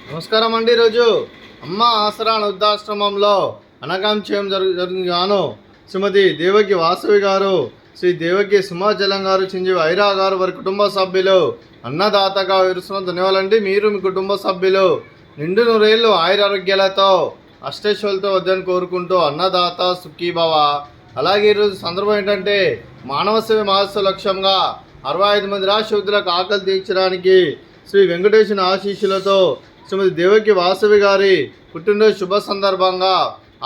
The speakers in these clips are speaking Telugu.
నమస్కారం అండి. ఈరోజు అమ్మ ఆసరా వృద్ధాశ్రమంలో అనగాంక్షేయం జరిగింది గాను శ్రీమతి దేవకి వాసవి గారు, శ్రీ దేవకి సింహాచలం గారు, చిరంజీవి ఐరా గారు వారి కుటుంబ సభ్యులు అన్నదాతగా విరుస్తున్న ధన్యవాదాలండి. మీరు మీ కుటుంబ సభ్యులు నిండు నూరేళ్ళు ఆయురారోగ్యాలతో అష్టైశ్వర్యాలతో వద్దని కోరుకుంటూ అన్నదాత సుఖీభవ. అలాగే ఈరోజు సందర్భం ఏంటంటే మానవ సేవ మహోత్సవ లక్ష్యంగా 65 మంది రాష్ట్రవృద్ధులకు ఆకలి తీర్చడానికి శ్రీ వెంకటేశ్వర ఆశీస్సులతో శ్రీమతి దేవకి వాసవి గారి పుట్టినరోజు శుభ సందర్భంగా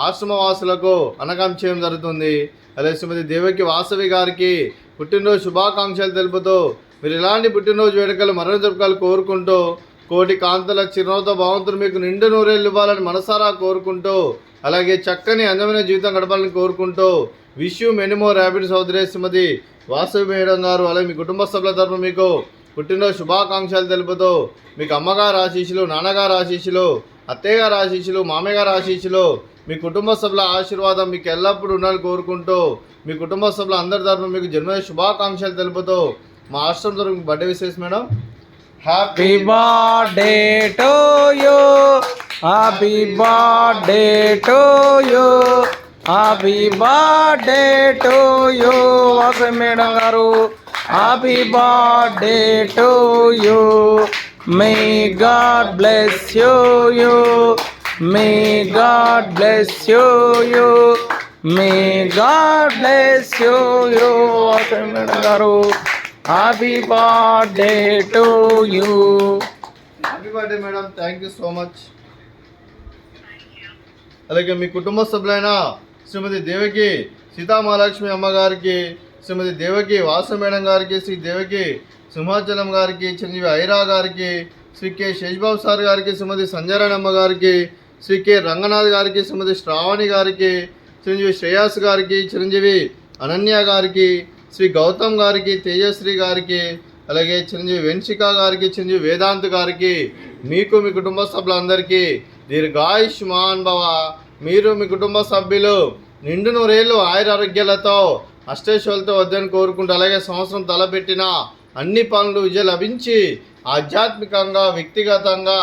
ఆశ్రమవాసులకు అనగాంక్షేయం జరుగుతుంది. అలాగే శ్రీమతి దేవకి వాసవి గారికి పుట్టినరోజు శుభాకాంక్షలు తెలుపుతూ మీరు ఇలాంటి పుట్టినరోజు వేడుకలు మరణ జరుపుకలు కోరుకుంటూ కోటి కాంతుల చిరునవ్వుతో భగవంతుడు మీకు నిండు నూరేళ్ళు ఇవ్వాలని మనసారా కోరుకుంటూ అలాగే చక్కని అందమైన జీవితం గడపాలని కోరుకుంటూ wish you many more happy సోదరి శ్రీమతి వాసవి మేడం గారు అలాగే మీ కుటుంబ సభ్యుల తరఫున మీకు పుట్టినరోజు శుభాకాంక్షలు తెలుపుతూ మీకు అమ్మగారు ఆశీస్సులు, నాన్నగారు ఆశీస్సులు, అత్తయ్య గారు ఆశీస్సులు, మామయ్య గారు ఆశీస్సులు, మీ కుటుంబ సభ్యుల ఆశీర్వాదం మీకు ఎల్లప్పుడూ ఉండాలని కోరుకుంటూ మీ కుటుంబ సభ్యుల అందరి తరఫున మీకు జన్మదిన శుభాకాంక్షలు తెలుపుతూ మా ఆశ్రమం తరఫున birthday wishes madam. Happy birthday to you, happy birthday to you, happy birthday to you Vasavi madam గారు. Happy birthday to you, may God bless you, may God bless you, may God bless you Vasavi madam గారు. Happy birthday to you. Happy birthday madam, thank you so much. అలాగే మీ కుటుంబ సభ్యులైన శ్రీమతి దేవకి సీతామహాలక్ష్మి అమ్మగారికి, శ్రీమతి దేవకి వాసవి మేడం గారికి, శ్రీ దేవకి సింహాచలం గారికి, చిరంజీవి ఐరా గారికి, శ్రీ కె శేషబాబు సార్ గారికి, శ్రీమతి సంజయరాణి అమ్మ గారికి, శ్రీ కె రంగనాథ్ గారికి, శ్రీమతి శ్రావణి గారికి, చిరంజీవి శ్రేయాస్ గారికి, చిరంజీవి అనన్య గారికి, శ్రీ గౌతమ్ గారికి, తేజశ్రీ గారికి, అలాగే చిరంజీవి వెన్షిక గారికి, చిరంజీవి వేదాంత్ గారికి, మీకు మీ కుటుంబ సభ్యులందరికీ దీర్ఘాయుష్మాన్ భవ. మీరు మీ కుటుంబ సభ్యులు నిండు నూరేళ్ళు ఆయురారోగ్యాలతో అష్టైశ్వర్యాలతో వద్దని కోరుకుంటూ అలాగే సంవత్సరం తలపెట్టిన అన్ని పనులు విజయం లభించి ఆధ్యాత్మికంగా వ్యక్తిగతంగా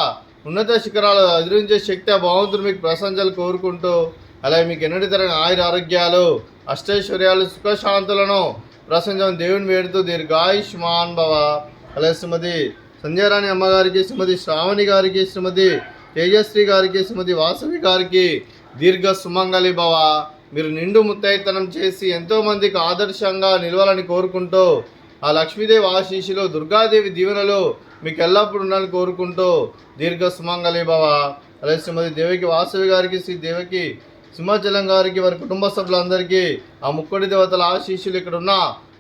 ఉన్నత శిఖరాలు అధిరించే శక్తి ఆ భగవంతుడు మీకు ప్రశంసలు కోరుకుంటూ అలాగే మీకు ఎన్నటి తరగని ఆయురారోగ్యాలు అష్టైశ్వర్యాలు సుఖశాంతులను ప్రశంసను దేవుని వేడుతూ దీర్ఘాయుష్మాన్ భవ. అలాగే శ్రీమతి సంజయరాణి అమ్మగారికి, శ్రీమతి శ్రావణి గారికి, శ్రీమతి తేజశ్రీ గారికి, శ్రీమతి వాసవి గారికి దీర్ఘ సుమంగళి భవ. మీరు నిండు ముత్తైతనం చేసి ఎంతోమందికి ఆదర్శంగా నిలవాలని కోరుకుంటూ ఆ లక్ష్మీదేవి ఆశీస్సులు, దుర్గాదేవి దీవెనలు మీకు ఎల్లప్పుడూ ఉండాలని కోరుకుంటూ దీర్ఘ సుమంగళి భవ. అలాగే శ్రీమతి దేవకి వాసవి గారికి, శ్రీ దేవకి సింహాచలం గారికి, వారి కుటుంబ సభ్యులందరికీ ఆ ముక్కోటి దేవతల ఆశీస్సులు, ఇక్కడ ఉన్న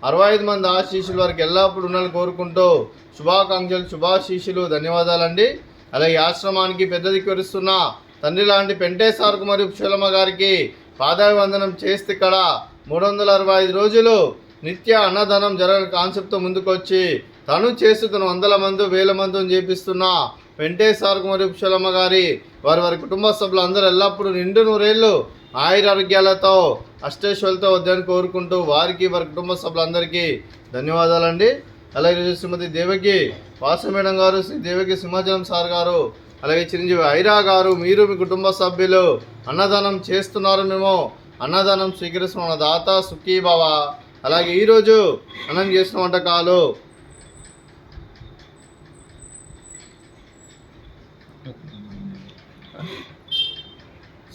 65 మంది ఆశీస్సులు వారికి ఎల్లప్పుడూ ఉండాలని కోరుకుంటూ శుభాకాంక్షలు, శుభాశీస్సులు, ధన్యవాదాలండి. అలాగే ఆశ్రమానికి పెద్ద దిక్కువరిస్తున్న తండ్రి లాంటి పెంటేశ్వరకు మరియు పుష్పలమ్మ గారికి పాదాభివందనం చేస్తే ఇక్కడ 365 రోజులు నిత్య అన్నదానం జరగని కాన్సెప్ట్తో ముందుకొచ్చి తను చేస్తున్న 100 మంది 1000 మందిని చేపిస్తున్న వెంకటేశ్వరకు మరియు పుష్పలమ్మ గారి వారి కుటుంబ సభ్యులు అందరూ ఎల్లప్పుడూ నిండు నూరేళ్ళు ఆయురారోగ్యాలతో అష్టైశ్వర్యాలతో వద్దని కోరుకుంటూ వారికి వారి కుటుంబ సభ్యులందరికీ ధన్యవాదాలండి. అలాగే శ్రీమతి దేవకి వాసవి మేడం గారు, శ్రీ దేవకి సింహాచలం సార్ గారు, అలాగే చిరంజీవి ఐరా గారు, మీరు మీ కుటుంబ సభ్యులు అన్నదానం చేస్తున్నారు. మేము అన్నదానం స్వీకరిస్తున్న దాత సుఖీభవ. అలాగే ఈరోజు అన్నం చేసిన వంటకాలు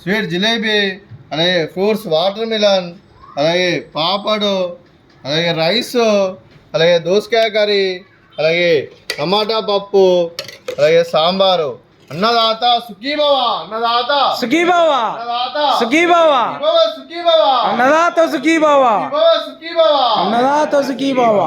స్వీట్ జిలేబీ, అలాగే ఫ్రూట్స్ వాటర్ మిలన్, అలాగే పాపడు, అలాగే రైస్, అలాగే దోసకాయ కర్రీ, అలాగే టమాటా పప్పు, అలాగే సాంబారు. అన్నదాత సుఖీభవ, అన్నదాత సుఖీభవ, అన్నదాత సుఖీభవ, సుఖీభవ, అన్నదాత సుఖీభవ, సుఖీభవ, అన్నదాత సుఖీభవ.